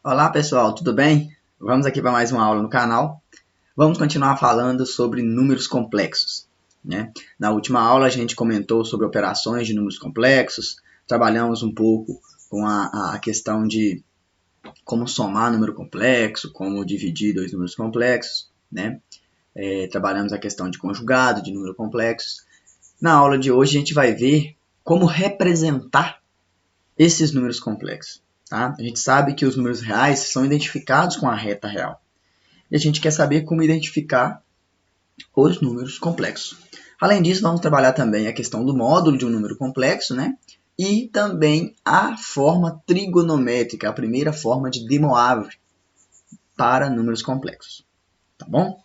Olá pessoal, tudo bem? Vamos aqui para mais uma aula no canal. Vamos continuar falando sobre números complexos, né? Na última aula a gente comentou sobre operações de números complexos, trabalhamos um pouco com a questão de como somar número complexo, como dividir dois números complexos, né? Trabalhamos a questão de conjugado de números complexos. Na aula de hoje a gente vai ver como representar esses números complexos. Tá? A gente sabe que os números reais são identificados com a reta real. E a gente quer saber como identificar os números complexos. Além disso, vamos trabalhar também a questão do módulo de um número complexo, né? E também a forma trigonométrica, a primeira forma de De Moivre para números complexos. Tá bom?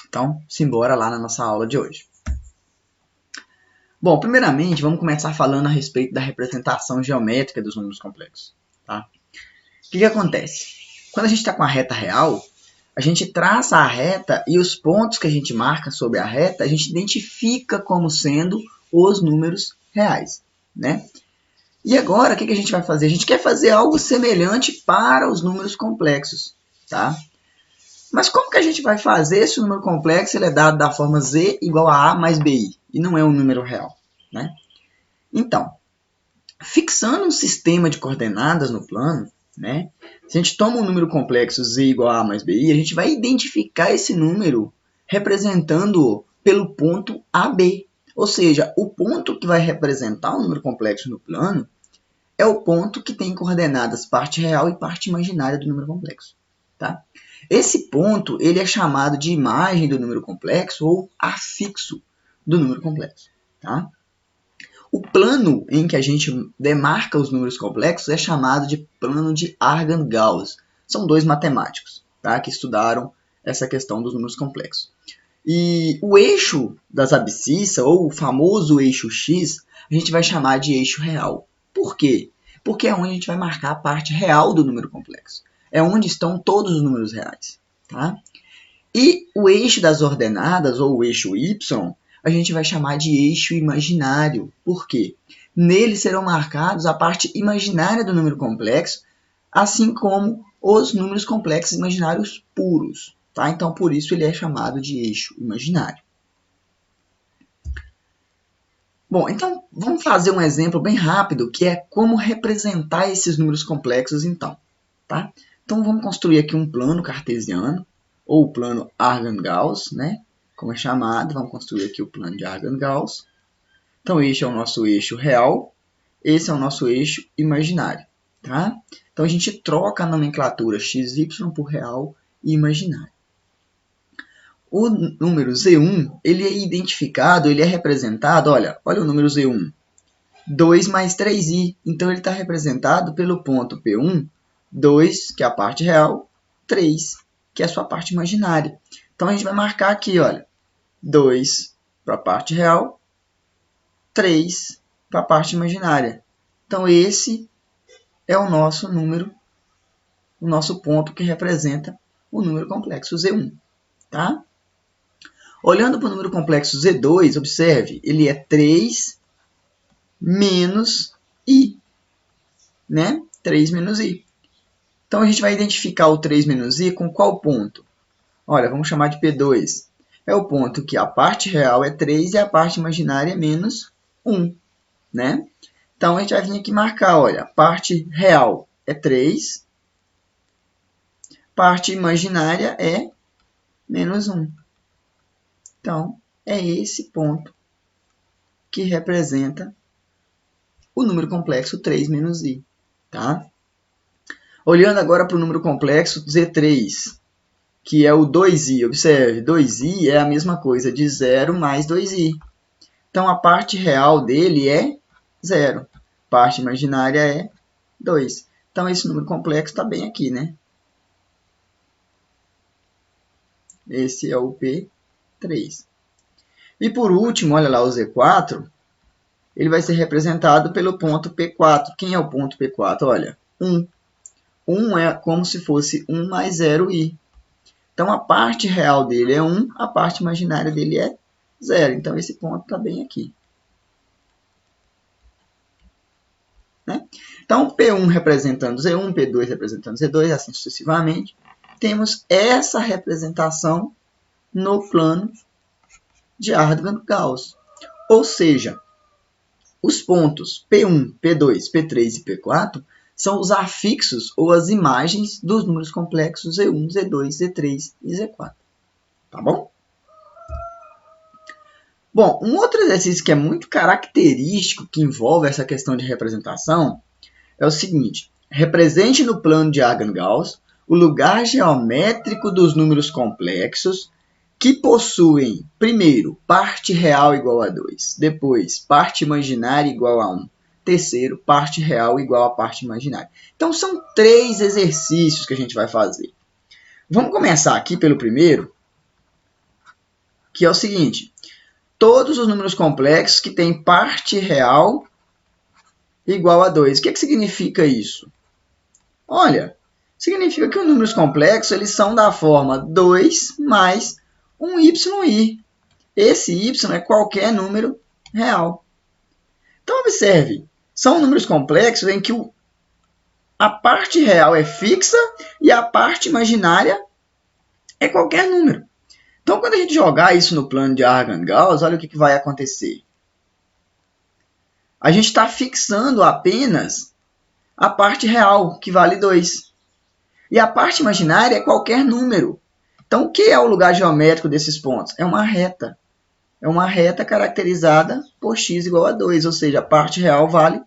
Então, simbora lá na nossa aula de hoje. Bom, primeiramente, vamos começar falando a respeito da representação geométrica dos números complexos. Tá? O que acontece? Quando a gente está com a reta real, a gente traça a reta e os pontos que a gente marca sobre a reta, a gente identifica como sendo os números reais, né? E agora, o que a gente vai fazer? A gente quer fazer algo semelhante para os números complexos, tá? Mas como que a gente vai fazer se o número complexo ele é dado da forma z igual a a mais bi, e não é um número real, né? Então, fixando um sistema de coordenadas no plano, né? Se a gente toma um número complexo z igual a mais bi, a gente vai identificar esse número representando-o pelo ponto AB. Ou seja, o ponto que vai representar o número complexo no plano é o ponto que tem coordenadas parte real e parte imaginária do número complexo. Tá? Esse ponto ele é chamado de imagem do número complexo ou afixo do número complexo. Tá? O plano em que a gente demarca os números complexos é chamado de plano de Argand-Gauss. São dois matemáticos, tá, que estudaram essa questão dos números complexos. E o eixo das abscissas, ou o famoso eixo X, a gente vai chamar de eixo real. Por quê? Porque é onde a gente vai marcar a parte real do número complexo. É onde estão todos os números reais. Tá? E o eixo das ordenadas, ou o eixo Y, a gente vai chamar de eixo imaginário. Por quê? Nele serão marcados a parte imaginária do número complexo, assim como os números complexos imaginários puros. Tá? Então, por isso ele é chamado de eixo imaginário. Bom, então vamos fazer um exemplo bem rápido, que é como representar esses números complexos, então. Tá? Então, vamos construir aqui um plano cartesiano, ou o plano Argand-Gauss, né? Como é chamado, vamos construir aqui o plano de Argand-Gauss. Então, este é o nosso eixo real, esse é o nosso eixo imaginário. Tá? Então, a gente troca a nomenclatura xy por real e imaginário. O número Z1, ele é identificado, ele é representado, olha o número Z1, 2 mais 3i. Então, ele está representado pelo ponto P1, 2, que é a parte real, 3, que é a sua parte imaginária. Então, a gente vai marcar aqui, olha, 2 para a parte real, 3 para a parte imaginária. Então, esse é o nosso número, o nosso ponto que representa o número complexo Z1. Tá? Olhando para o número complexo Z2, observe, ele é 3 menos i. Né? 3 menos i. Então, a gente vai identificar o 3 menos i com qual ponto? Olha, vamos chamar de P2. É o ponto que a parte real é 3 e a parte imaginária é menos 1. Né? Então, a gente vai vir aqui marcar, olha, a parte real é 3, parte imaginária é menos 1. Então, é esse ponto que representa o número complexo 3 menos i. Tá? Olhando agora para o número complexo Z3, que é o 2i. Observe, 2i é a mesma coisa de 0 mais 2i. Então, a parte real dele é 0. A parte imaginária é 2. Então, esse número complexo está bem aqui, né? Esse é o P3. E por último, olha lá o Z4, ele vai ser representado pelo ponto P4. Quem é o ponto P4? Olha, 1. 1 é como se fosse 1 mais 0i. Então, a parte real dele é 1, a parte imaginária dele é 0. Então, esse ponto está bem aqui. Né? Então, P1 representando Z1, P2 representando Z2, assim sucessivamente. Temos essa representação no plano de Argand-Gauss. Ou seja, os pontos P1, P2, P3 e P4 são os afixos ou as imagens dos números complexos Z1, Z2, Z3 e Z4. Tá bom? Bom, um outro exercício que é muito característico, que envolve essa questão de representação, é o seguinte. Represente no plano de Argand-Gauss o lugar geométrico dos números complexos que possuem, primeiro, parte real igual a 2, depois, parte imaginária igual a 1, terceiro, parte real igual a parte imaginária. Então, são 3 exercícios que a gente vai fazer. Vamos começar aqui pelo primeiro, que é o seguinte. Todos os números complexos que têm parte real igual a 2. O que significa isso? Olha, significa que os números complexos eles são da forma 2 mais um y. Esse y é qualquer número real. Então, observe, são números complexos em que a parte real é fixa e a parte imaginária é qualquer número. Então, quando a gente jogar isso no plano de Argand-Gauss, olha o que vai acontecer. A gente está fixando apenas a parte real, que vale 2. E a parte imaginária é qualquer número. Então, o que é o lugar geométrico desses pontos? É uma reta. É uma reta caracterizada por x igual a 2, ou seja, a parte real vale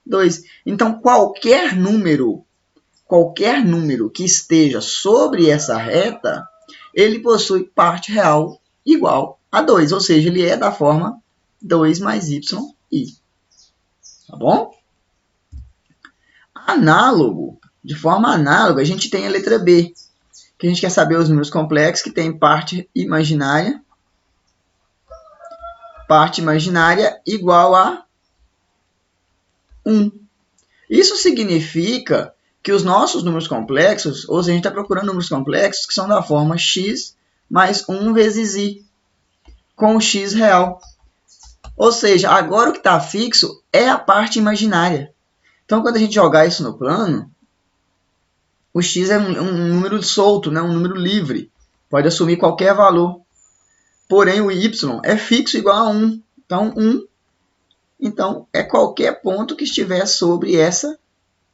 2. Então, qualquer número que esteja sobre essa reta, ele possui parte real igual a 2, ou seja, ele é da forma 2 mais y, i. Tá bom? De forma análoga, a gente tem a letra B, que a gente quer saber os números complexos que têm parte imaginária igual a 1. Isso significa que os nossos números complexos, ou seja, a gente está procurando números complexos que são da forma x mais 1 vezes i, com o x real. Ou seja, agora o que está fixo é a parte imaginária. Então, quando a gente jogar isso no plano, o x é um número solto, né? Um número livre. Pode assumir qualquer valor. Porém, o y é fixo igual a 1. Então, 1 então, é qualquer ponto que estiver sobre essa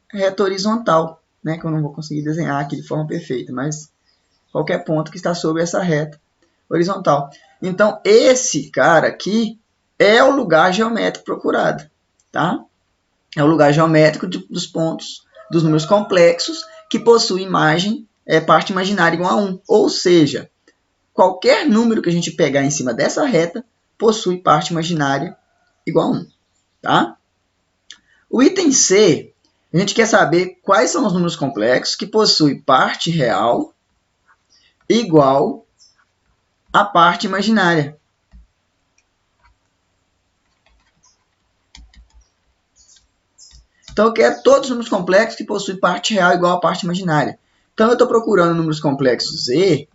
reta horizontal, né? Que eu não vou conseguir desenhar aqui de forma perfeita, mas qualquer ponto que está sobre essa reta horizontal. Então, esse cara aqui é o lugar geométrico procurado, tá? É o lugar geométrico dos pontos, dos números complexos, que possui parte imaginária igual a 1. Ou seja, qualquer número que a gente pegar em cima dessa reta possui parte imaginária igual a 1. Tá? O item C, a gente quer saber quais são os números complexos que possuem parte real igual a parte imaginária. Então, eu quero todos os números complexos que possuem parte real igual a parte imaginária. Então, eu estou procurando números complexos Z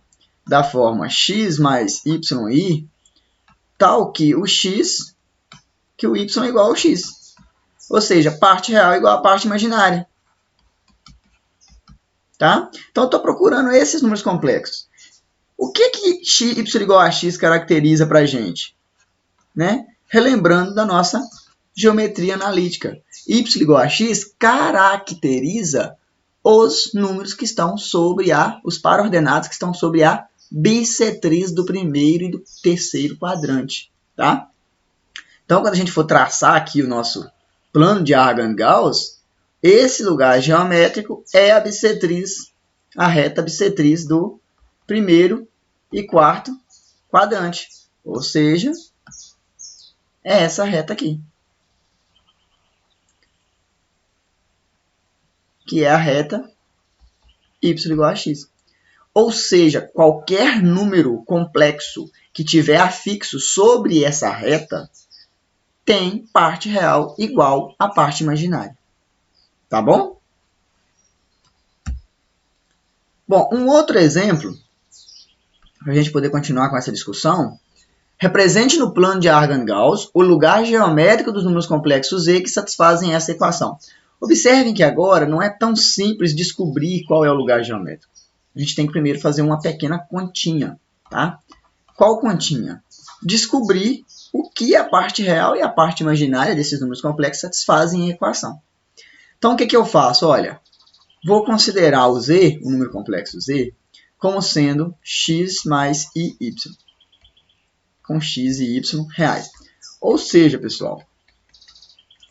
da forma x mais yi, tal que o x, que o y é igual ao x. Ou seja, parte real igual a parte imaginária. Tá? Então, eu estou procurando esses números complexos. O que y igual a x caracteriza para a gente? Né? Relembrando da nossa geometria analítica. Y igual a x caracteriza os números que estão sobre os para-ordenados que estão sobre a bissetriz do primeiro e do terceiro quadrante. Tá? Então, quando a gente for traçar aqui o nosso plano de Argand-Gauss, esse lugar geométrico é a reta bissetriz do primeiro e quarto quadrante. Ou seja, é essa reta aqui, que é a reta y igual a x. Ou seja, qualquer número complexo que tiver afixo sobre essa reta tem parte real igual à parte imaginária. Tá bom? Bom, um outro exemplo, para a gente poder continuar com essa discussão, represente no plano de Argand-Gauss o lugar geométrico dos números complexos Z que satisfazem essa equação. Observem que agora não é tão simples descobrir qual é o lugar geométrico. A gente tem que primeiro fazer uma pequena continha. Tá? Qual continha? Descobrir o que a parte real e a parte imaginária desses números complexos satisfazem em equação. Então, o que eu faço? Olha, vou considerar o z, o número complexo z, como sendo x mais iy, com x e y reais. Ou seja, pessoal,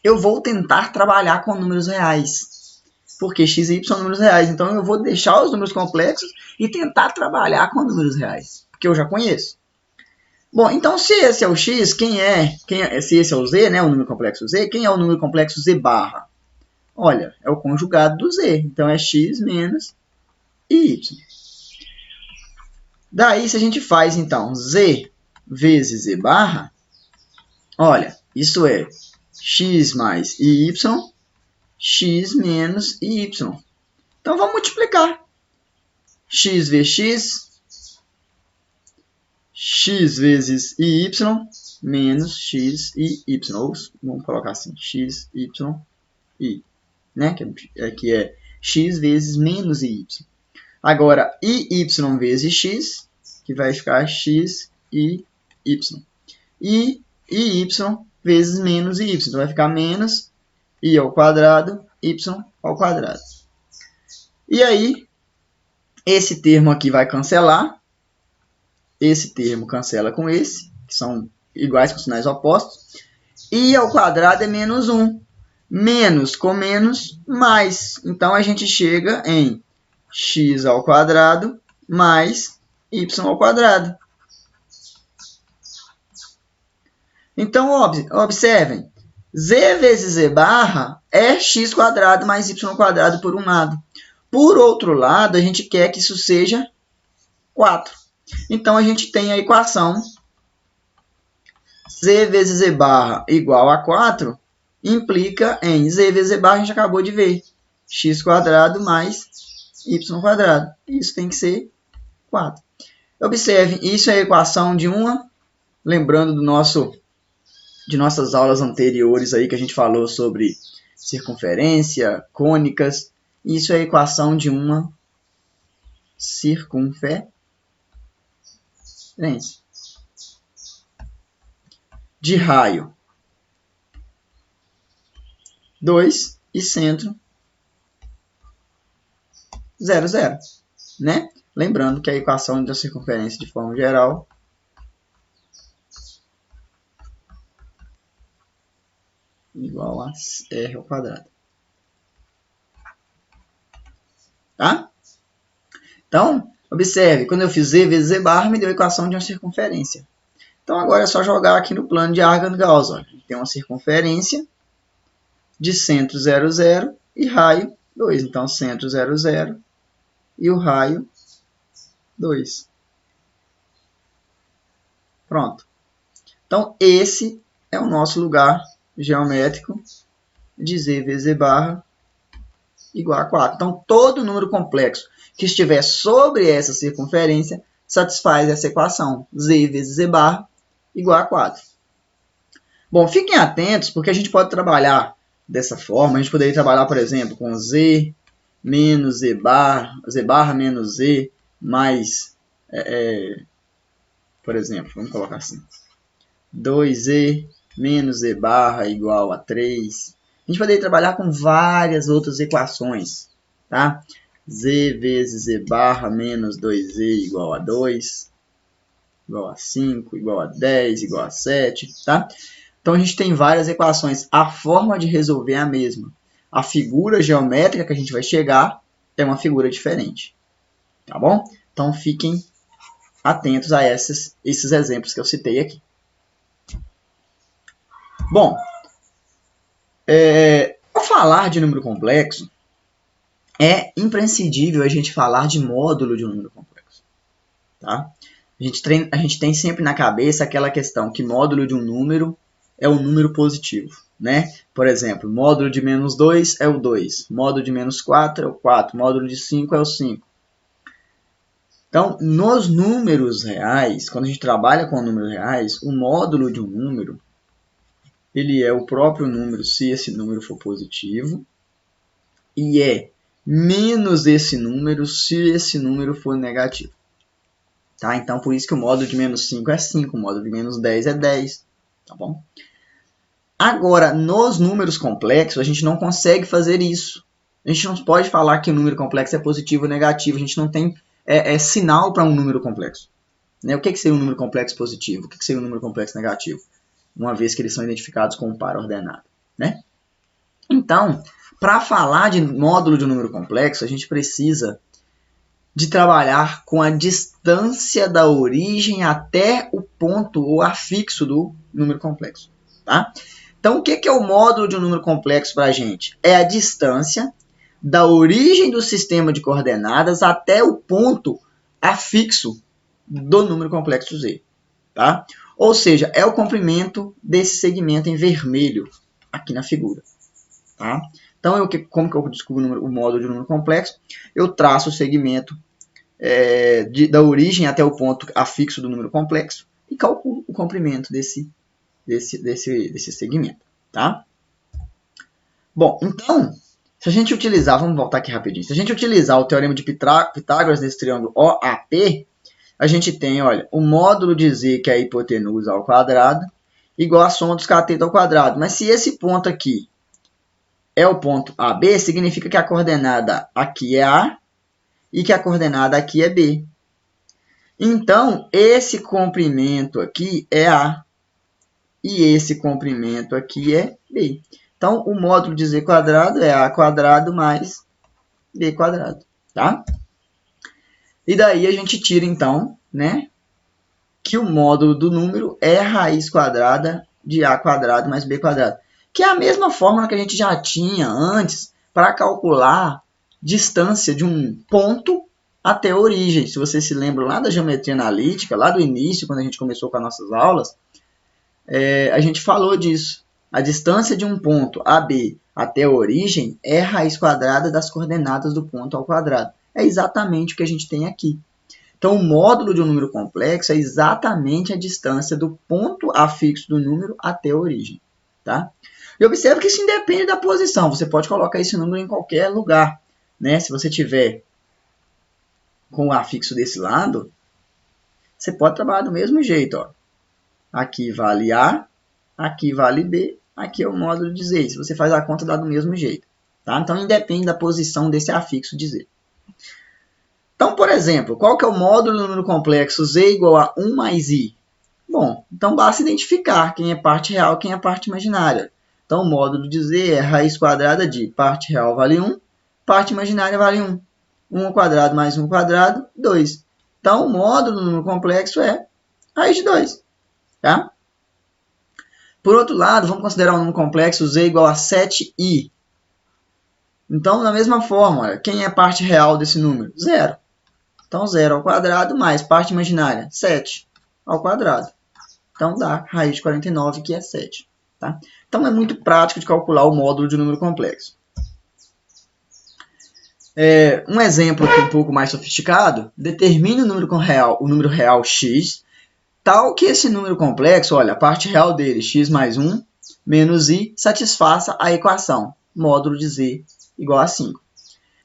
eu vou tentar trabalhar com números reais, porque x e y são números reais. Então, eu vou deixar os números complexos e tentar trabalhar com números reais, porque eu já conheço. Bom, então se esse é o x, se esse é o z, né, o número complexo z, quem é o número complexo z barra? Olha, é o conjugado do z, então é x menos y. Daí, se a gente faz, então, z vezes z barra, olha, isso é x mais y, x menos y. Então, vamos multiplicar. X vezes x vezes y menos x e y. Ou vamos colocar assim, x, y, i. Né? Que é x vezes menos y. Agora, iy vezes x, que vai ficar x e y. E y vezes menos y. Então, vai ficar menos i ao quadrado, y ao quadrado. E aí, esse termo aqui vai cancelar. Esse termo cancela com esse, que são iguais com sinais opostos. I ao quadrado é menos 1. Menos com menos, mais. Então, a gente chega em x ao quadrado mais y ao quadrado. Então, observem. Z vezes Z barra é x quadrado mais y ao quadrado por um lado. Por outro lado, a gente quer que isso seja 4. Então, a gente tem a equação z vezes z barra igual a 4, implica em z vezes z barra, a gente acabou de ver, x quadrado mais y quadrado. Isso tem que ser 4. Observe, isso é a equação de uma, lembrando de nossas aulas anteriores aí que a gente falou sobre circunferência, cônicas. Isso é a equação de uma circunferência. De raio 2 e centro 0, 0. Né? Lembrando que a equação da circunferência de forma geral igual a r ao quadrado. Tá? Então, observe, quando eu fiz z vezes z barra, me deu a equação de uma circunferência. Então, agora é só jogar aqui no plano de Argand-Gauss. Tem uma circunferência de centro 0, 0 e raio 2. Então, centro 0, 0 e o raio 2. Pronto. Então, esse é o nosso lugar geométrico de z vezes z barra igual a 4. Então, todo número complexo que estiver sobre essa circunferência satisfaz essa equação. Z vezes z barra igual a 4. Bom, fiquem atentos, porque a gente pode trabalhar dessa forma. A gente poderia trabalhar, por exemplo, com z menos z barra menos z mais, por exemplo, vamos colocar assim, 2z menos z barra igual a 3. A gente poderia trabalhar com várias outras equações, tá? Z vezes z barra menos 2z igual a 2, igual a 5, igual a 10, igual a 7, tá? Então, a gente tem várias equações. A forma de resolver é a mesma. A figura geométrica que a gente vai chegar é uma figura diferente, tá bom? Então, fiquem atentos a esses exemplos que eu citei aqui. Bom, ao falar de número complexo, é imprescindível a gente falar de módulo de um número complexo. Tá? A gente tem sempre na cabeça aquela questão que módulo de um número é um número positivo. Né? Por exemplo, módulo de menos 2 é o 2, módulo de menos 4 é o 4, módulo de 5 é o 5. Então, nos números reais, quando a gente trabalha com números reais, o módulo de um número ele é o próprio número se esse número for positivo, e é menos esse número se esse número for negativo. Tá? Então, por isso que o módulo de menos 5 é 5, o módulo de menos 10 é 10. Tá bom? Agora, nos números complexos, a gente não consegue fazer isso. A gente não pode falar que o número complexo é positivo ou negativo. A gente não tem sinal para um número complexo. Né? O que seria um número complexo positivo? O que seria um número complexo negativo? Uma vez que eles são identificados com um par ordenado. Né? Então, para falar de módulo de um número complexo, a gente precisa de trabalhar com a distância da origem até o ponto ou afixo do número complexo. Tá? Então, o que é o módulo de um número complexo para a gente? É a distância da origem do sistema de coordenadas até o ponto afixo do número complexo Z. Tá? Ou seja, é o comprimento desse segmento em vermelho aqui na figura. Tá? Então, como que eu descubro o módulo de um número complexo? Eu traço o segmento da origem até o ponto afixo do número complexo e calculo o comprimento desse segmento. Tá? Bom, então, se a gente utilizar, vamos voltar aqui rapidinho, se a gente utilizar o teorema de Pitágoras nesse triângulo OAP, a gente tem, olha, o módulo de Z, que é a hipotenusa ao quadrado, igual a soma dos catetos ao quadrado. Mas se esse ponto aqui é o ponto AB, significa que a coordenada aqui é A e que a coordenada aqui é B. Então, esse comprimento aqui é A e esse comprimento aqui é B. Então, o módulo de Z quadrado é A quadrado mais B quadrado. Tá? E daí a gente tira, então, né, que o módulo do número é a raiz quadrada de A quadrado mais B quadrado. Que é a mesma fórmula que a gente já tinha antes para calcular distância de um ponto até a origem. Se você se lembra lá da geometria analítica, lá do início, quando a gente começou com as nossas aulas, a gente falou disso. A distância de um ponto AB até a origem é a raiz quadrada das coordenadas do ponto ao quadrado. É exatamente o que a gente tem aqui. Então, o módulo de um número complexo é exatamente a distância do ponto afixo do número até a origem. Tá? E observe que isso independe da posição. Você pode colocar esse número em qualquer lugar. Né? Se você tiver com o afixo desse lado, você pode trabalhar do mesmo jeito. Ó. Aqui vale A, aqui vale B, aqui é o módulo de Z. Se você faz a conta, dá do mesmo jeito. Tá? Então, independe da posição desse afixo de Z. Então, por exemplo, qual que é o módulo do número complexo Z igual a 1 mais I? Bom, então basta identificar quem é parte real e quem é parte imaginária. Então, o módulo de Z é a raiz quadrada de parte real vale 1, parte imaginária vale 1. 1 ao quadrado mais 1 ao quadrado, 2. Então, o módulo do número complexo é raiz de 2. Tá? Por outro lado, vamos considerar um número complexo Z igual a 7I. Então, da mesma forma, olha, quem é a parte real desse número? 0. Então, 0 ao quadrado mais parte imaginária, 7 ao quadrado. Então, dá raiz de 49, que é 7. Tá? Então, é muito prático de calcular o módulo de um número complexo. Um exemplo aqui um pouco mais sofisticado, determine o número real x, tal que esse número complexo, olha, a parte real dele, x mais 1 menos i, satisfaça a equação, módulo de z igual a 5.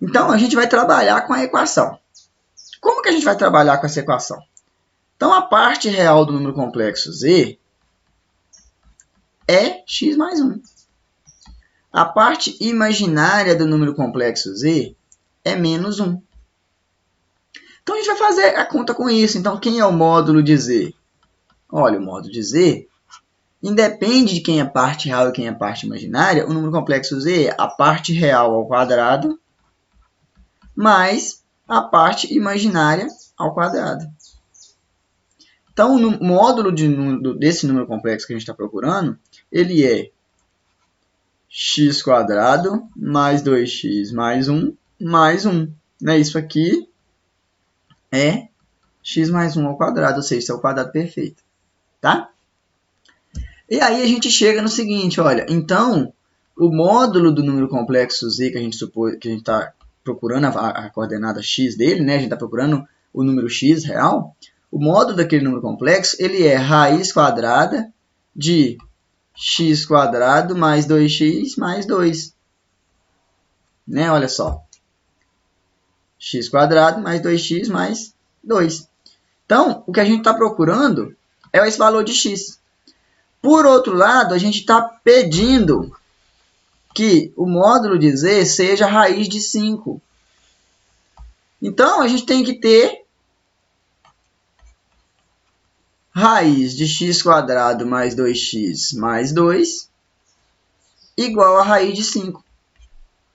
Então, a gente vai trabalhar com a equação. Como que a gente vai trabalhar com essa equação? Então, a parte real do número complexo z é x mais 1. A parte imaginária do número complexo z é menos 1. Então, a gente vai fazer a conta com isso. Então, quem é o módulo de z? Olha, o módulo de z independe de quem é parte real e quem é parte imaginária. O número complexo z é a parte real ao quadrado mais a parte imaginária ao quadrado. Então, o módulo desse número complexo que a gente está procurando, ele é x quadrado mais 2x mais 1 mais 1. Né? Isso aqui é x mais 1 ao quadrado, ou seja, isso é o quadrado perfeito. Tá? E aí a gente chega no seguinte, olha, então, o módulo do número complexo z que a gente está procurando a coordenada x dele, né? A gente está procurando o número x real. O módulo daquele número complexo, ele é raiz quadrada de x quadrado mais 2x mais 2. né? Olha só. X² mais 2x mais 2. Então, o que a gente está procurando é esse valor de x. Por outro lado, a gente está pedindo que o módulo de z seja a raiz de 5. Então, a gente tem que ter raiz de x² mais 2x mais 2 igual a raiz de 5.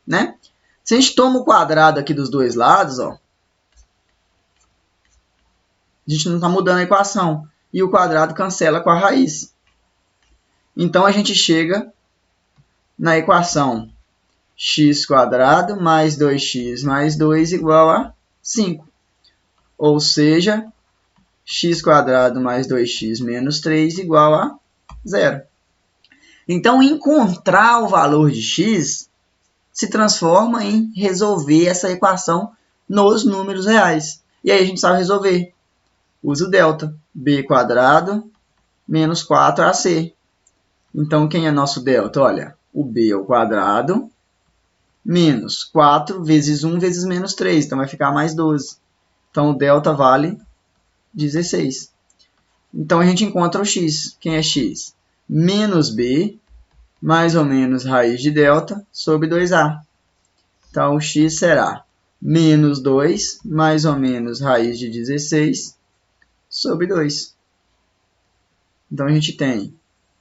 Né? Se a gente toma o quadrado aqui dos dois lados, ó, a gente não está mudando a equação. E o quadrado cancela com a raiz. Então, a gente chega na equação x² mais 2x mais 2 igual a 5. Ou seja, x² mais 2x menos 3 igual a 0. Então, encontrar o valor de x se transforma em resolver essa equação nos números reais. E aí a gente sabe resolver. Usa o delta. b² menos 4ac. Então, quem é nosso delta? Olha, o b ao quadrado menos 4 vezes 1 vezes menos 3. Então, vai ficar mais 12. Então, o delta vale 16. Então, a gente encontra o x. Quem é x? Menos b, mais ou menos raiz de delta, sobre 2a. Então, o x será menos 2, mais ou menos raiz de 16, sobre 2. Então, a gente tem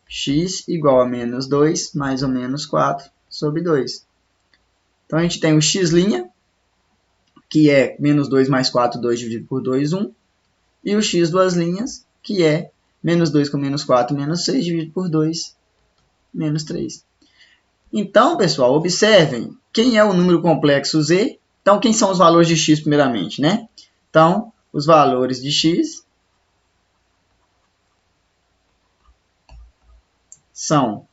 x igual a menos 2, mais ou menos 4, sobre 2. Então, a gente tem o x', que é menos 2 mais 4, 2 dividido por 2, 1. E o x duas linhas, que é menos 2 com menos 4, menos 6, dividido por 2, menos 3. Então, pessoal, observem quem é o número complexo z. Então, quem são os valores de x primeiramente, né? Então, os valores de x são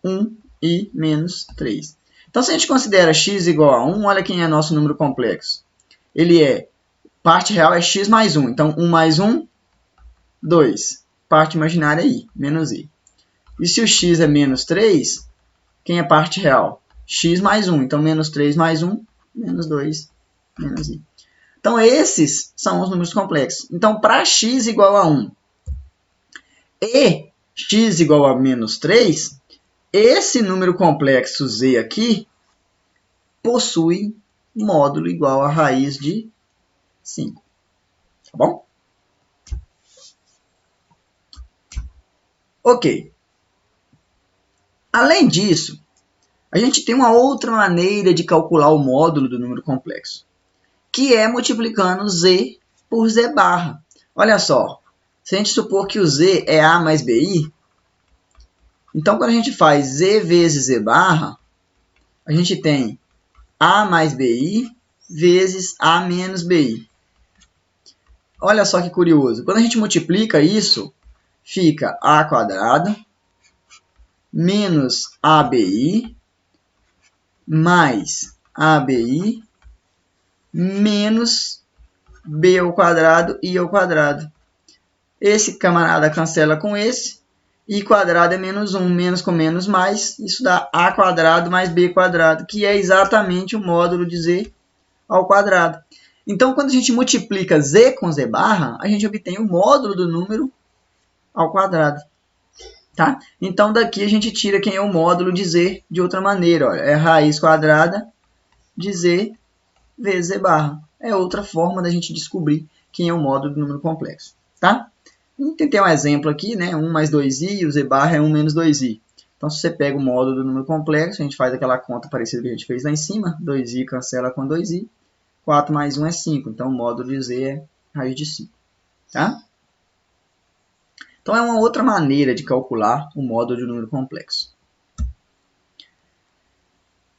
1 e menos 3. Então, se a gente considera x igual a 1, olha quem é nosso número complexo. Ele é, parte real é x mais 1. Então, 1 mais 1, 2. Parte imaginária é i, menos i. E se o x é menos 3, quem é parte real? X mais 1. Então, menos 3 mais 1, menos 2, menos i. Então, esses são os números complexos. Então, para x igual a 1 e x igual a menos 3, esse número complexo z aqui possui módulo igual a raiz de 5. Tá bom? Ok. Além disso, a gente tem uma outra maneira de calcular o módulo do número complexo, que é multiplicando z por z barra. Olha só, se a gente supor que o z é a mais bi, então quando a gente faz z vezes z barra, a gente tem a mais bi vezes a menos bi. Olha só que curioso, quando a gente multiplica isso, fica a² menos abi mais abi menos b ao quadrado e ao quadrado. Esse camarada cancela com esse, e quadrado é menos 1, menos com menos mais, isso dá a² mais b², que é exatamente o módulo de z ao quadrado. Então, quando a gente multiplica z com z barra, a gente obtém o módulo do número ao quadrado. Tá? Então, daqui a gente tira quem é o módulo de z de outra maneira. Olha, é raiz quadrada de z vezes z barra. É outra forma da gente descobrir quem é o módulo do número complexo. Tá? Tentei um exemplo aqui, né? 1 mais 2i, e o z barra é 1 menos 2i. Então, se você pega o módulo do número complexo, a gente faz aquela conta parecida que a gente fez lá em cima. 2i cancela com 2i. 4 mais 1 é 5. Então, o módulo de z é raiz de 5. Tá? Então, é uma outra maneira de calcular o módulo de um número complexo.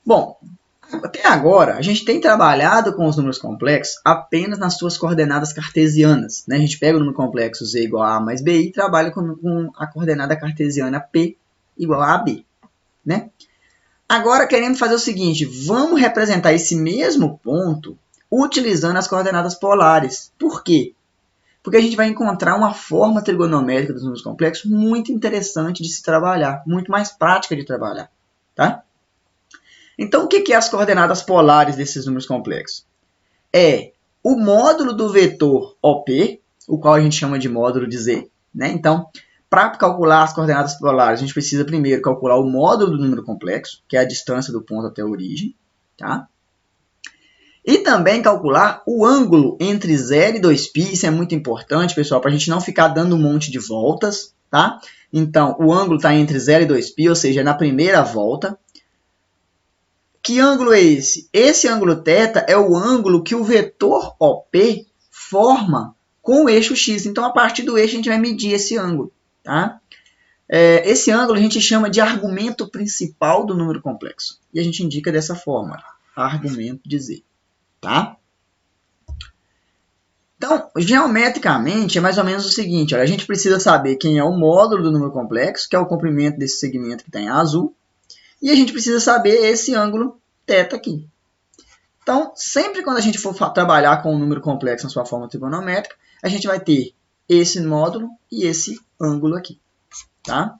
Bom, até agora, a gente tem trabalhado com os números complexos apenas nas suas coordenadas cartesianas. Né? A gente pega o número complexo z igual a mais bi e trabalha com a coordenada cartesiana p igual a ab. Né? Agora, queremos fazer o seguinte, vamos representar esse mesmo ponto utilizando as coordenadas polares. Por quê? Porque a gente vai encontrar uma forma trigonométrica dos números complexos muito interessante de se trabalhar, muito mais prática de trabalhar. Tá? Então, o que é as coordenadas polares desses números complexos? É o módulo do vetor OP, o qual a gente chama de módulo de Z. Né? Então, para calcular as coordenadas polares, a gente precisa primeiro calcular o módulo do número complexo, que é a distância do ponto até a origem. Tá? E também calcular o ângulo entre 0 e 2π, isso é muito importante, pessoal, para a gente não ficar dando um monte de voltas. Tá? Então, o ângulo está entre 0 e 2π, ou seja, na primeira volta. Que ângulo é esse? Esse ângulo θ é o ângulo que o vetor OP forma com o eixo x. Então, a partir do eixo, a gente vai medir esse ângulo. Tá? Esse ângulo a gente chama de argumento principal do número complexo. E a gente indica dessa forma, argumento de Z. Tá? Então, geometricamente, é mais ou menos o seguinte. Olha, a gente precisa saber quem é o módulo do número complexo, que é o comprimento desse segmento que está em azul. E a gente precisa saber esse ângulo θ aqui. Então, sempre quando a gente for trabalhar com um número complexo na sua forma trigonométrica, a gente vai ter esse módulo e esse ângulo aqui. Tá?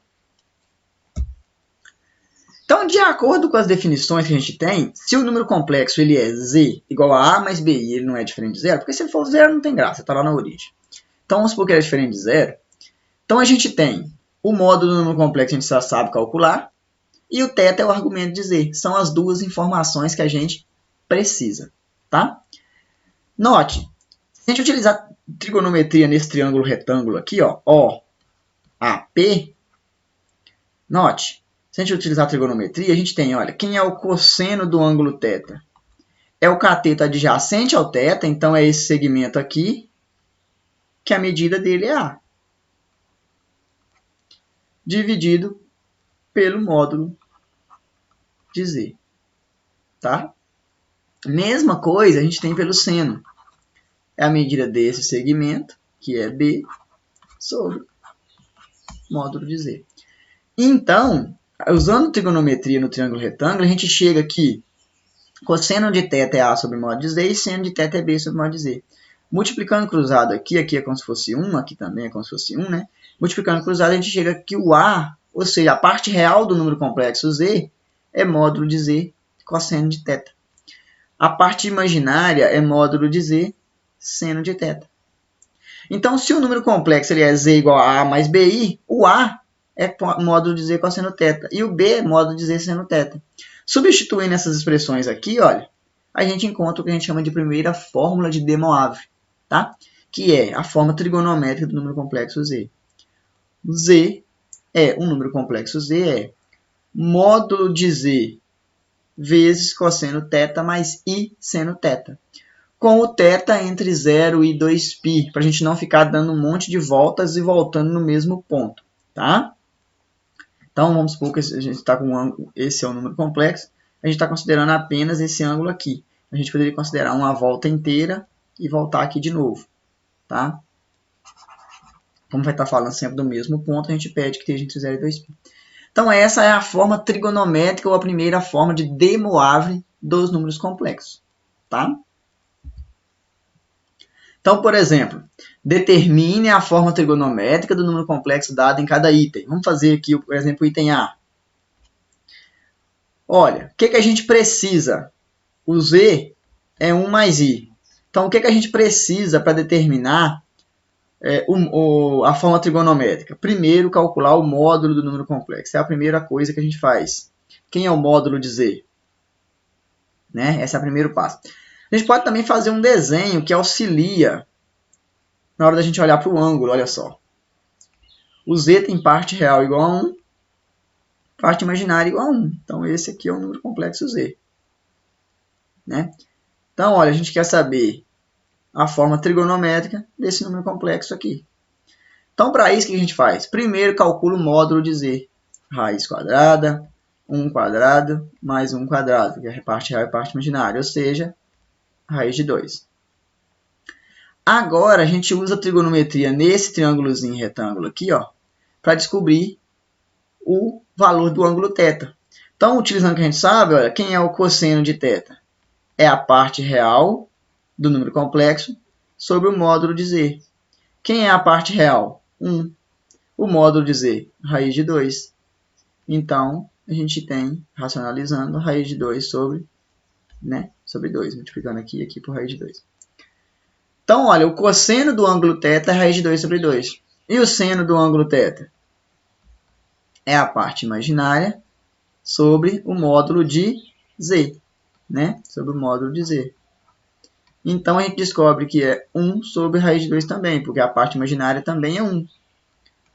Então, de acordo com as definições que a gente tem, se o número complexo ele é z igual a mais bi e ele não é diferente de zero, porque se ele for zero não tem graça, está lá na origem. Então, vamos supor que ele é diferente de zero. Então, a gente tem o módulo do número complexo, a gente já sabe calcular, e o θ é o argumento de z. São as duas informações que a gente precisa. Tá? Note, se a gente utilizar trigonometria nesse triângulo retângulo aqui, ó, OAP, note, se a gente utilizar trigonometria, a gente tem, olha, quem é o cosseno do ângulo θ? É o cateto adjacente ao θ, então é esse segmento aqui, que a medida dele é A. Dividido pelo módulo de Z. Tá? Mesma coisa a gente tem pelo seno. É a medida desse segmento, que é B, sobre módulo de Z. Então, usando trigonometria no triângulo retângulo, a gente chega aqui, cosseno de θ é A sobre módulo de Z e seno de θ é B sobre módulo de Z. Multiplicando cruzado aqui é como se fosse 1, aqui também é como se fosse 1, né? Multiplicando cruzado a gente chega que o A, ou seja, a parte real do número complexo Z, é módulo de Z cosseno de θ. A parte imaginária é módulo de Z seno de θ. Então, se o número complexo ele é Z igual a mais BI, o A é módulo de Z cosseno θ e o B é módulo de Z seno θ. Substituindo essas expressões aqui, olha, a gente encontra o que a gente chama de primeira fórmula de De Moivre, tá? Que é a forma trigonométrica do número complexo Z. Z é um número complexo Z é módulo de Z vezes cosseno θ mais I seno θ. Com o θ entre 0 e 2π, para a gente não ficar dando um monte de voltas e voltando no mesmo ponto. Tá? Então, vamos supor que a gente está com um ângulo, esse é o número complexo, a gente está considerando apenas esse ângulo aqui. A gente poderia considerar uma volta inteira e voltar aqui de novo. Tá? Como vai estar falando sempre do mesmo ponto, a gente pede que esteja entre 0 e 2π. Então, essa é a forma trigonométrica ou a primeira forma de De Moivre dos números complexos. Tá? Então, por exemplo, determine a forma trigonométrica do número complexo dado em cada item. Vamos fazer aqui, por exemplo, o item A. Olha, o que a gente precisa? O Z é 1 mais I. Então, o que a gente precisa para determinar a forma trigonométrica? Primeiro, calcular o módulo do número complexo. É a primeira coisa que a gente faz. Quem é o módulo de Z? Né? Esse é o primeiro passo. A gente pode também fazer um desenho que auxilia na hora da gente olhar para o ângulo, olha só. O Z tem parte real igual a 1, parte imaginária igual a 1. Então, esse aqui é o número complexo Z. Né? Então, olha, a gente quer saber a forma trigonométrica desse número complexo aqui. Então, para isso, o que a gente faz? Primeiro, calcula o módulo de Z. Raiz quadrada, 1 quadrado, mais 1 quadrado, que é parte real e parte imaginária, ou seja, raiz de 2. Agora, a gente usa a trigonometria nesse triângulozinho retângulo aqui, ó, para descobrir o valor do ângulo θ. Então, utilizando o que a gente sabe, olha, quem é o cosseno de θ? É a parte real do número complexo sobre o módulo de Z. Quem é a parte real? 1. O módulo de Z, raiz de 2. Então, a gente tem, racionalizando, raiz de 2 sobre, né, sobre 2, multiplicando aqui e aqui por raiz de 2. Então, olha, o cosseno do ângulo θ é raiz de 2 sobre 2. E o seno do ângulo θ? É a parte imaginária sobre o módulo de z, né? Sobre o módulo de z. Então, a gente descobre que é 1 sobre raiz de 2 também, porque a parte imaginária também é 1.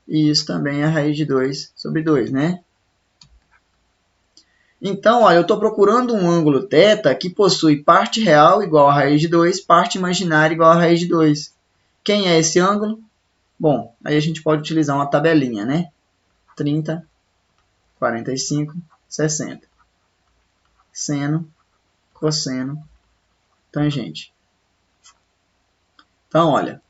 E isso também é raiz de 2 sobre 2, né? Então, olha, eu estou procurando um ângulo θ que possui parte real igual a raiz de 2, parte imaginária igual a raiz de 2. Quem é esse ângulo? Bom, aí a gente pode utilizar uma tabelinha, né? 30, 45, 60. Seno, cosseno, tangente. Então, olha,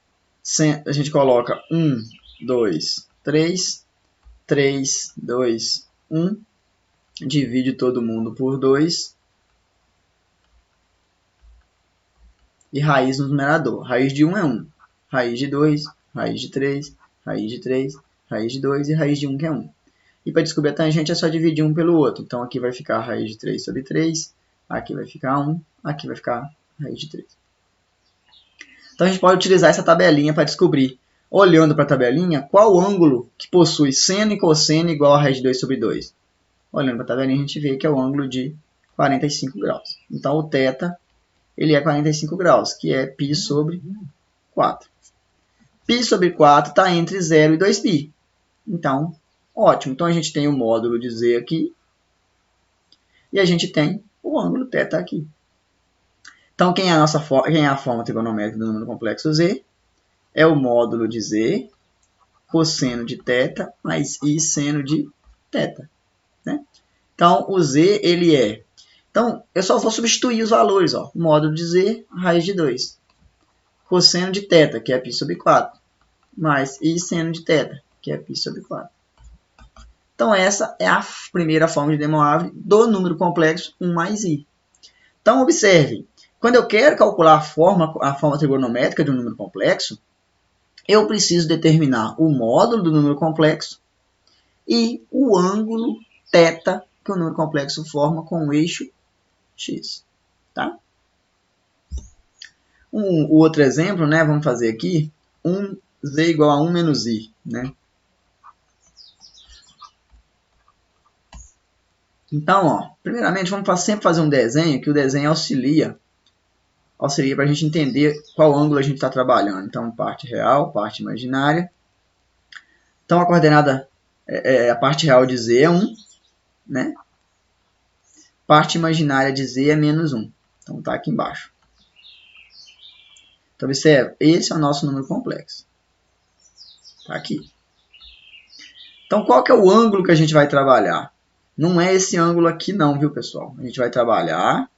a gente coloca 1, 2, 3, 3, 2, 1. Divide todo mundo por 2. E raiz no numerador. Raiz de 1 é 1. Raiz de 2, raiz de 3, raiz de 3, raiz de 2 e raiz de 1 que é 1. E para descobrir a tangente é só dividir um pelo outro. Então aqui vai ficar raiz de 3 sobre 3. Aqui vai ficar 1. Aqui vai ficar raiz de 3. Então a gente pode utilizar essa tabelinha para descobrir, olhando para a tabelinha, qual ângulo que possui seno e cosseno igual a raiz de 2 sobre 2. Olhando para a tabelinha, a gente vê que é o ângulo de 45 graus. Então, o θ ele é 45 graus, que é π sobre 4. Π sobre 4 está entre 0 e 2π. Então, ótimo. Então, a gente tem o módulo de z aqui. E a gente tem o ângulo θ aqui. Então, quem é a forma trigonométrica do número complexo z? É o módulo de z, cosseno de θ, mais i seno de θ. Né? Então, o z, ele é... Então, eu só vou substituir os valores. Ó. Módulo de z, raiz de 2. Cosseno de θ, que é π sobre 4. Mais i seno de θ, que é π sobre 4. Então, essa é a primeira forma de De Moivre do número complexo 1 mais i. Então, observe. Quando eu quero calcular a forma trigonométrica de um número complexo, eu preciso determinar o módulo do número complexo e o ângulo θ que o número complexo forma com o eixo x. Tá? O outro exemplo, né, vamos fazer aqui, z igual a 1 menos i. Né? Então, ó, primeiramente, vamos sempre fazer um desenho, que o desenho auxilia para a gente entender qual ângulo a gente está trabalhando. Então, parte real, parte imaginária. Então, a coordenada, a parte real de z é 1, né? Parte imaginária de z é menos 1. Então, está aqui embaixo. Então, observe, esse é o nosso número complexo. Está aqui. Então, qual que é o ângulo que a gente vai trabalhar? Não é esse ângulo aqui não, viu, pessoal? A gente vai trabalhar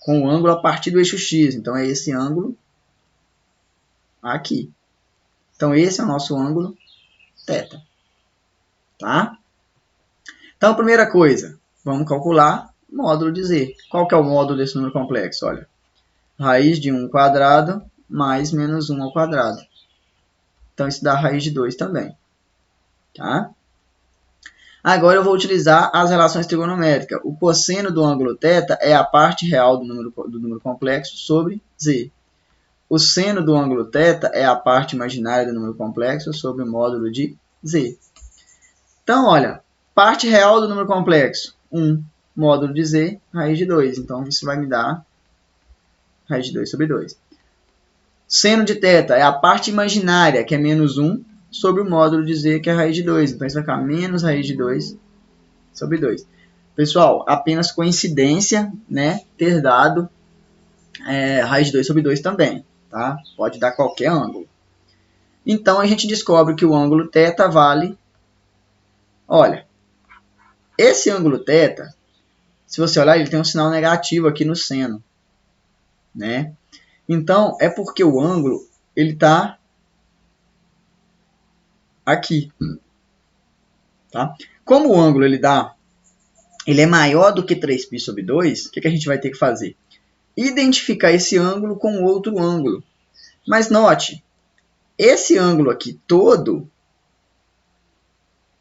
com o ângulo a partir do eixo x. Então, é esse ângulo aqui. Então, esse é o nosso ângulo θ. Tá? Então, primeira coisa, vamos calcular o módulo de z. Qual que é o módulo desse número complexo? Olha, raiz de 1 ao quadrado mais menos 1 ao quadrado. Então, isso dá raiz de 2 também. Tá? Agora eu vou utilizar as relações trigonométricas. O cosseno do ângulo θ é a parte real do número complexo sobre z. O seno do ângulo θ é a parte imaginária do número complexo sobre o módulo de z. Então, olha, parte real do número complexo, 1, módulo de z, raiz de 2. Então, isso vai me dar raiz de 2 sobre 2. Seno de θ é a parte imaginária, que é menos 1, sobre o módulo de z, que é raiz de 2. Então, isso vai ficar menos raiz de 2 sobre 2. Pessoal, apenas coincidência, né, ter dado raiz de 2 sobre 2 também. Tá? Pode dar qualquer ângulo. Então, a gente descobre que o ângulo θ vale... Olha, esse ângulo θ, se você olhar, ele tem um sinal negativo aqui no seno. Né? Então, é porque o ângulo ele está aqui. Tá? Como o ângulo ele é maior do que 3π sobre 2, o que a gente vai ter que fazer? Identificar esse ângulo com outro ângulo. Mas note, esse ângulo aqui todo,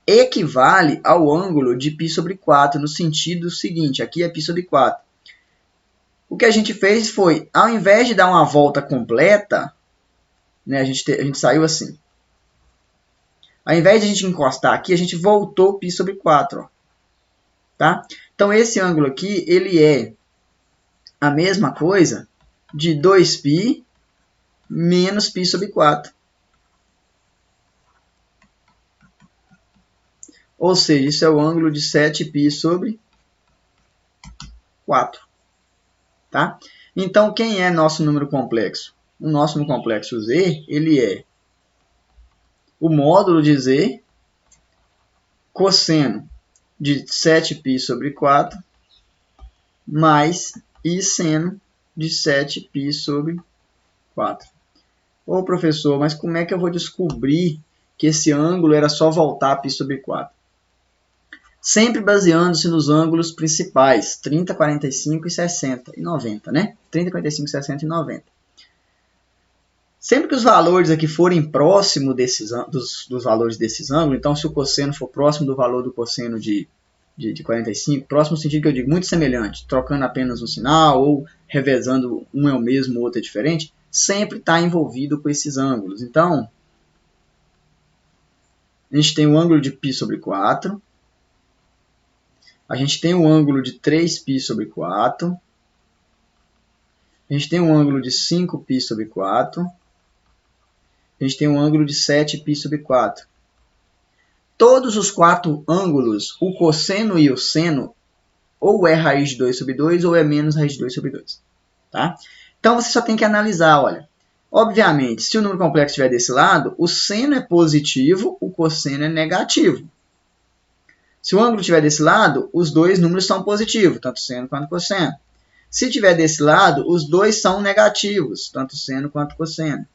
equivale ao ângulo de π sobre 4, no sentido seguinte, aqui é π sobre 4. O que a gente fez foi, ao invés de dar uma volta completa, né, a gente saiu assim. Ao invés de a gente encostar aqui, a gente voltou π sobre 4. Ó, tá? Então, esse ângulo aqui, ele é a mesma coisa de 2π menos π sobre 4. Ou seja, isso é o ângulo de 7π sobre 4. Tá? Então, quem é nosso número complexo? O nosso número complexo Z, ele é o módulo de Z cosseno de 7π sobre 4 mais I seno de 7π sobre 4. Ô, professor, mas como é que eu vou descobrir que esse ângulo era só voltar π sobre 4? Sempre baseando-se nos ângulos principais, 30, 45, 60 e 90, né? 30, 45, 60 e 90. Sempre que os valores aqui forem próximos dos valores desses ângulos, então se o cosseno for próximo do valor do cosseno de 45, próximo no sentido que eu digo, muito semelhante, trocando apenas um sinal ou revezando um é o mesmo, o outro é diferente, sempre está envolvido com esses ângulos. Então, a gente tem o ângulo de π sobre 4, a gente tem o ângulo de 3π sobre 4, a gente tem um ângulo de 5π sobre 4, a gente tem um ângulo de 7π sobre 4. Todos os 4 ângulos, o cosseno e o seno, ou é raiz de 2 sobre 2, ou é menos raiz de 2 sobre 2. Tá? Então, você só tem que analisar, olha. Obviamente, se o número complexo estiver desse lado, o seno é positivo, o cosseno é negativo. Se o ângulo estiver desse lado, os dois números são positivos, tanto seno quanto cosseno. Se estiver desse lado, os dois são negativos, tanto seno quanto cosseno.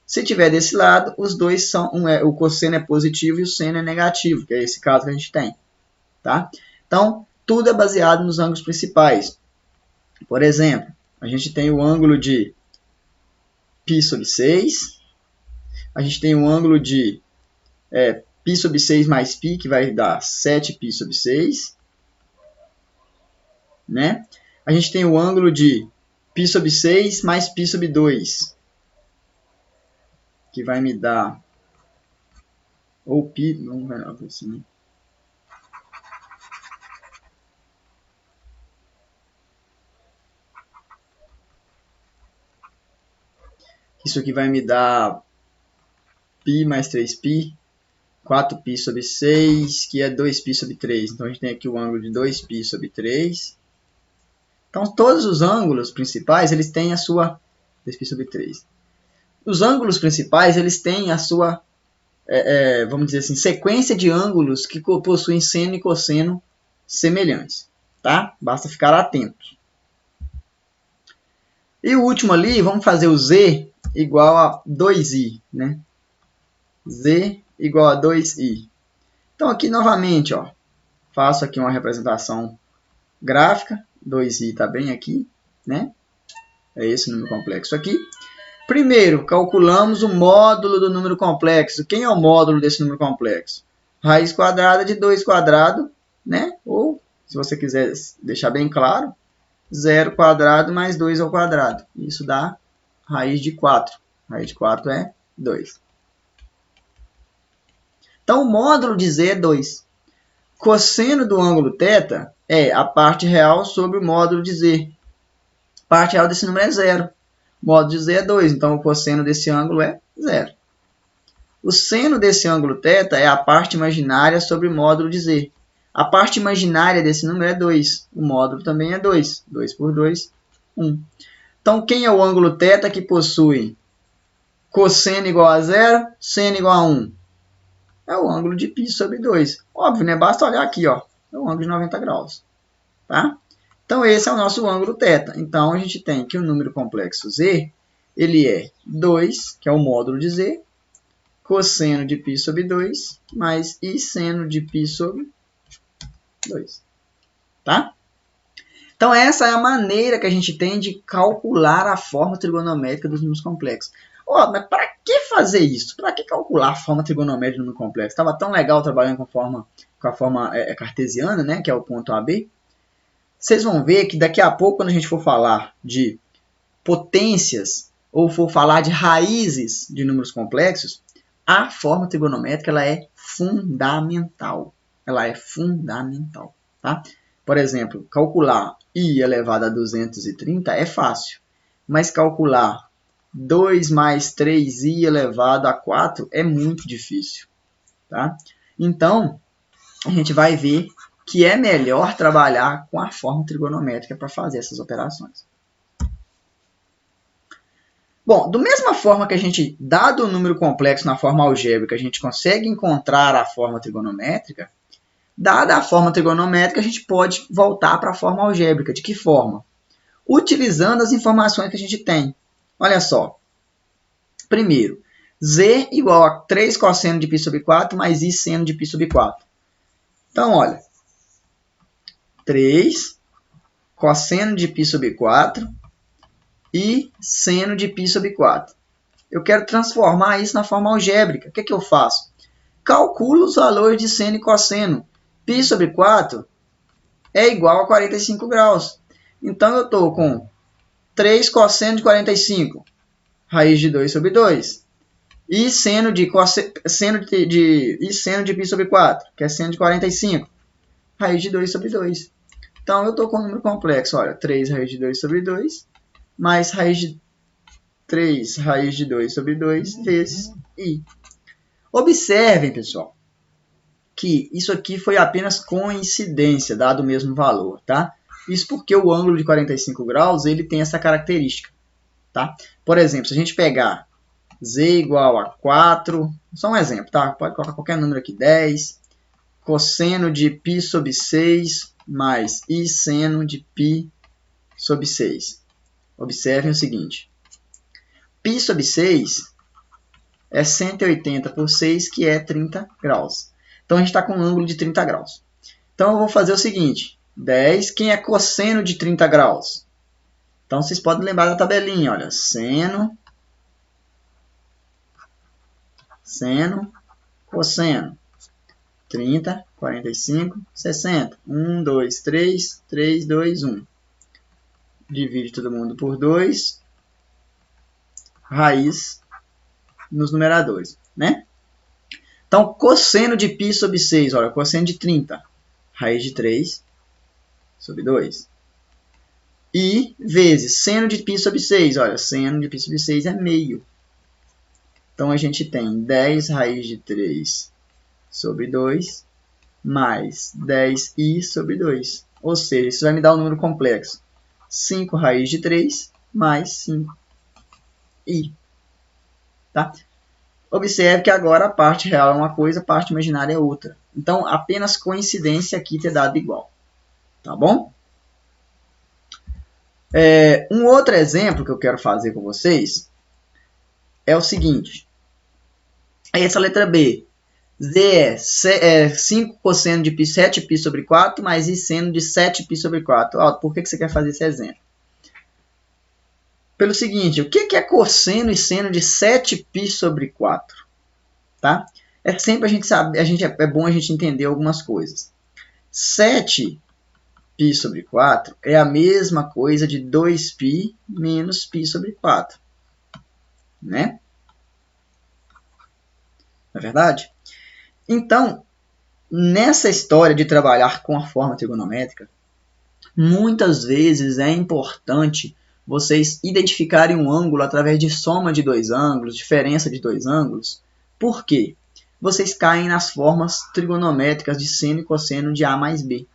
Se estiver desse lado, os dois são, o cosseno é positivo e o seno é negativo, que é esse caso que a gente tem. Tá? Então, tudo é baseado nos ângulos principais. Por exemplo, a gente tem o ângulo de π sobre 6, a gente tem o ângulo de π sobre 6 mais π, que vai dar 7π sobre 6. Né? A gente tem o ângulo de π sobre 6 mais π sobre 2, que vai me dar, ou π, vamos ver assim, isso aqui vai me dar π mais 3π, 4π sobre 6, que é 2π sobre 3. Então, a gente tem aqui o ângulo de 2π sobre 3. Então, todos os ângulos principais, eles têm a sua... 2π sobre 3. Os ângulos principais, eles têm a sua, vamos dizer assim, sequência de ângulos que possuem seno e cosseno semelhantes. Tá? Basta ficar atento. E o último ali, vamos fazer o Z igual a 2i, né? Z igual a 2i. Então, aqui novamente, ó, faço aqui uma representação gráfica. 2i está bem aqui, né? É esse número complexo aqui. Primeiro, calculamos o módulo do número complexo. Quem é o módulo desse número complexo? Raiz quadrada de 2 quadrado, né? Ou, se você quiser deixar bem claro, 0 quadrado mais 2 ao quadrado. Isso dá raiz de 4. Raiz de 4 é 2. Então, o módulo de Z é 2. Cosseno do ângulo θ é a parte real sobre o módulo de Z. A parte real desse número é 0. O módulo de Z é 2, então o cosseno desse ângulo é 0. O seno desse ângulo θ é a parte imaginária sobre o módulo de Z. A parte imaginária desse número é 2. O módulo também é 2. 2 por 2, 1. Então, quem é o ângulo θ que possui cosseno igual a 0, seno igual a 1? É o ângulo de π sobre 2. Óbvio, né? Basta olhar aqui, ó. É o ângulo de 90 graus. Tá? Então, esse é o nosso ângulo θ. Então, a gente tem que o número complexo Z, ele é 2, que é o módulo de Z, cosseno de π sobre 2, mais I seno de π sobre 2. Tá? Então, essa é a maneira que a gente tem de calcular a forma trigonométrica dos números complexos. Ó, mas para que fazer isso? Para que calcular a forma trigonométrica do número complexo? Estava tão legal trabalhando com a forma cartesiana, né, que é o ponto AB. Vocês vão ver que daqui a pouco, quando a gente for falar de potências ou for falar de raízes de números complexos, a forma trigonométrica ela é fundamental. Ela é fundamental. Tá? Por exemplo, calcular i elevado a 230 é fácil, mas calcular 2 mais 3i elevado a 4 é muito difícil. Tá? Então, a gente vai ver que é melhor trabalhar com a forma trigonométrica para fazer essas operações. Bom, da mesma forma que a gente, dado o número complexo na forma algébrica, a gente consegue encontrar a forma trigonométrica, dada a forma trigonométrica, a gente pode voltar para a forma algébrica. De que forma? Utilizando as informações que a gente tem. Olha só. Primeiro, z igual a 3 cosseno de π sobre 4 mais i seno de π sobre 4. Então, olha. 3 cosseno de π sobre 4 e seno de π sobre 4. Eu quero transformar isso na forma algébrica. O que, que eu faço? Calculo os valores de seno e cosseno. Π sobre 4 é igual a 45 graus. Então, eu estou com 3 cosseno de 45, raiz de 2 sobre 2. E seno de π sobre 4, que é seno de 45, raiz de 2 sobre 2. Então, eu estou com um número complexo. Olha, 3 raiz de 2 sobre 2, mais raiz de 3 raiz de 2 sobre 2 vezes i. Observem, pessoal, que isso aqui foi apenas coincidência, dado o mesmo valor, tá? Isso porque o ângulo de 45 graus, ele tem essa característica, tá? Por exemplo, se a gente pegar z igual a 4, só um exemplo, tá? Pode colocar qualquer número aqui, 10, cosseno de π sobre 6 mais i seno de π sobre 6. Observem o seguinte, π sobre 6 é 180 por 6, que é 30 graus. Então, a gente está com um ângulo de 30 graus. Então, eu vou fazer o seguinte, 10, quem é cosseno de 30 graus? Então, vocês podem lembrar da tabelinha, olha, seno, cosseno, 30, 45, 60. 1, 2, 3, 3, 2, 1. Divide todo mundo por 2, raiz nos numeradores, né? Então, cosseno de π sobre 6, olha, cosseno de 30, raiz de 3 sobre 2. E vezes seno de π sobre 6, olha, seno de π sobre 6 é meio. Então, a gente tem 10 raiz de 3 sobre 2, mais 10i sobre 2. Ou seja, isso vai me dar um número complexo. 5 raiz de 3 mais 5i. Tá? Observe que agora a parte real é uma coisa, a parte imaginária é outra. Então, apenas coincidência aqui ter dado igual. Tá bom? Um outro exemplo que eu quero fazer com vocês é o seguinte. Essa letra B. Z é 5 cosseno de π, 7π sobre 4, mais i seno de 7π sobre 4. Ó, por que você quer fazer esse exemplo? Pelo seguinte, o que é cosseno e seno de 7π sobre 4? Tá? É sempre é bom a gente entender algumas coisas. 7π sobre 4 é a mesma coisa de 2π menos π sobre 4. Né? Não é verdade? Então, nessa história de trabalhar com a forma trigonométrica, muitas vezes é importante vocês identificarem um ângulo através de soma de dois ângulos, diferença de dois ângulos. Por quê? Vocês caem nas formas trigonométricas de seno e cosseno de A mais B.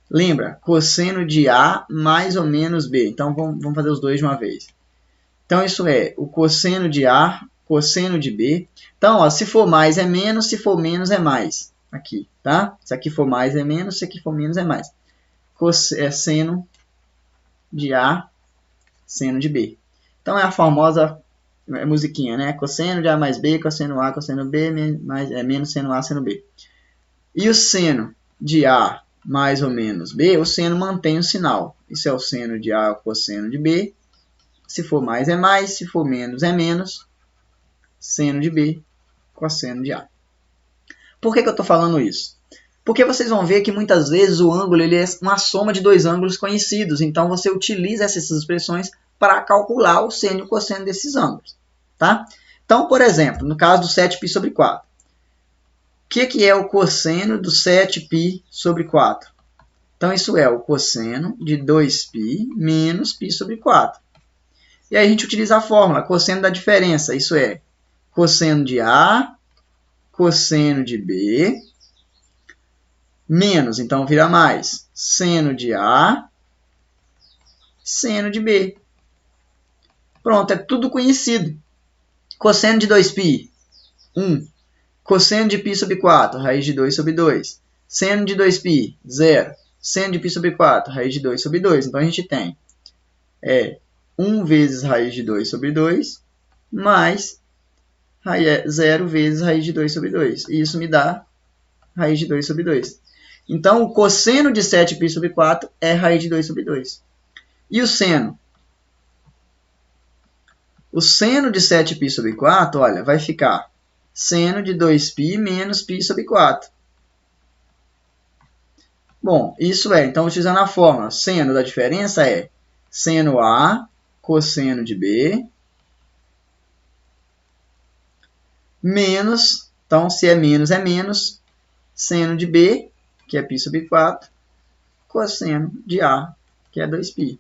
Lembra? Cosseno de A mais ou menos B. Então, vamos fazer os dois de uma vez. Então, isso é o cosseno de A, cosseno de B. Então, ó, se for mais é menos, se for menos é mais. Aqui, tá? Se aqui for mais é menos, se aqui for menos é mais. Seno de A, seno de B. Então, é a famosa musiquinha, né? Cosseno de A mais B, cosseno A, cosseno B, menos seno A, seno B. E o seno de A mais ou menos B, o seno mantém o sinal. Isso é o seno de A, o cosseno de B. Se for mais é mais, se for menos é menos. seno de B, cosseno de A. Por que eu estou falando isso? Porque vocês vão ver que muitas vezes o ângulo ele é uma soma de dois ângulos conhecidos. Então você utiliza essas expressões para calcular o seno e o cosseno desses ângulos. Tá? Então, por exemplo, no caso do 7π sobre 4. O que é o cosseno do 7π sobre 4? Então, isso é o cosseno de 2π menos π sobre 4. E aí a gente utiliza a fórmula, cosseno da diferença. Isso é cosseno de A, cosseno de B, menos, então vira mais, seno de A, seno de B. Pronto, é tudo conhecido. Cosseno de 2π, 1. Cosseno de π sobre 4, raiz de 2 sobre 2. Seno de 2π, 0. Seno de π sobre 4, raiz de 2 sobre 2. Então, a gente tem 1 vezes raiz de 2 sobre 2, mais 0 vezes raiz de 2 sobre 2. E isso me dá raiz de 2 sobre 2. Então, o cosseno de 7π sobre 4 é raiz de 2 sobre 2. E o seno? O seno de 7π sobre 4, olha, vai ficar seno de 2π menos π sobre 4. Bom, isso é, então, utilizando a fórmula, seno da diferença é seno A, cosseno de B, menos, então, se é menos, seno de B, que é π sobre 4, cosseno de A, que é 2π.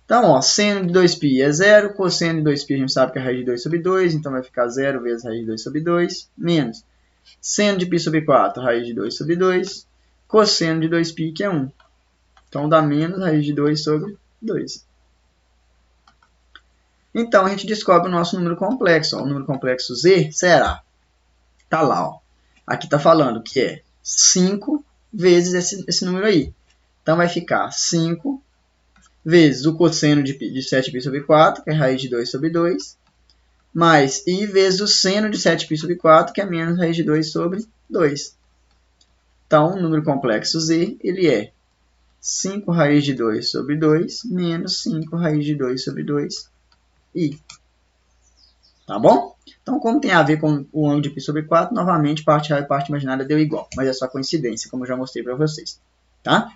Então, ó, seno de 2π é 0, cosseno de 2π a gente sabe que é raiz de 2 sobre 2, então vai ficar 0 vezes raiz de 2 sobre 2, menos seno de π sobre 4, raiz de 2 sobre 2, cosseno de 2π, que é 1. Então, dá menos raiz de 2 sobre 2. Então, a gente descobre o nosso número complexo. Ó, o número complexo Z será, tá lá, ó. Aqui está falando que é 5 vezes esse número aí. Então, vai ficar 5 vezes o cosseno de 7π sobre 4, que é raiz de 2 sobre 2, mais I vezes o seno de 7π sobre 4, que é menos raiz de 2 sobre 2. Então, o número complexo Z, ele é 5 raiz de 2 sobre 2, menos 5 raiz de 2 sobre 2, I. Tá bom? Então, como tem a ver com o ângulo de π sobre 4, novamente, parte real e parte imaginária deu igual, mas é só coincidência, como eu já mostrei para vocês. Tá?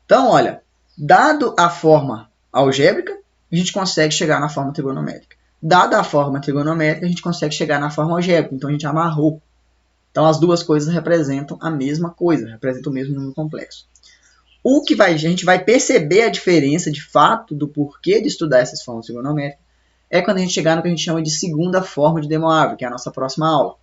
Então, olha, dado a forma algébrica, a gente consegue chegar na forma trigonométrica. Dada a forma trigonométrica, a gente consegue chegar na forma algébrica. Então, a gente amarrou. Então, as duas coisas representam a mesma coisa, representam o mesmo número complexo. O que a gente vai perceber a diferença, de fato, do porquê de estudar essas formas trigonométricas, é quando a gente chegar no que a gente chama de segunda forma de De Moivre, que é a nossa próxima aula.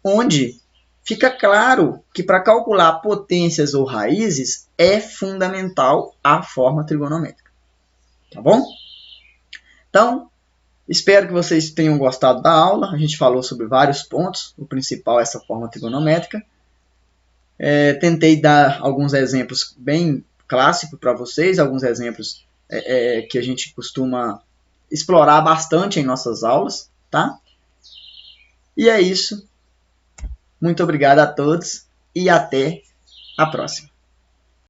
Onde fica claro que para calcular potências ou raízes é fundamental a forma trigonométrica. Tá bom? Então, espero que vocês tenham gostado da aula. A gente falou sobre vários pontos. O principal é essa forma trigonométrica. Tentei dar alguns exemplos bem clássicos para vocês, alguns exemplos que a gente costuma explorar bastante em nossas aulas. Tá? E é isso. Muito obrigado a todos e até a próxima.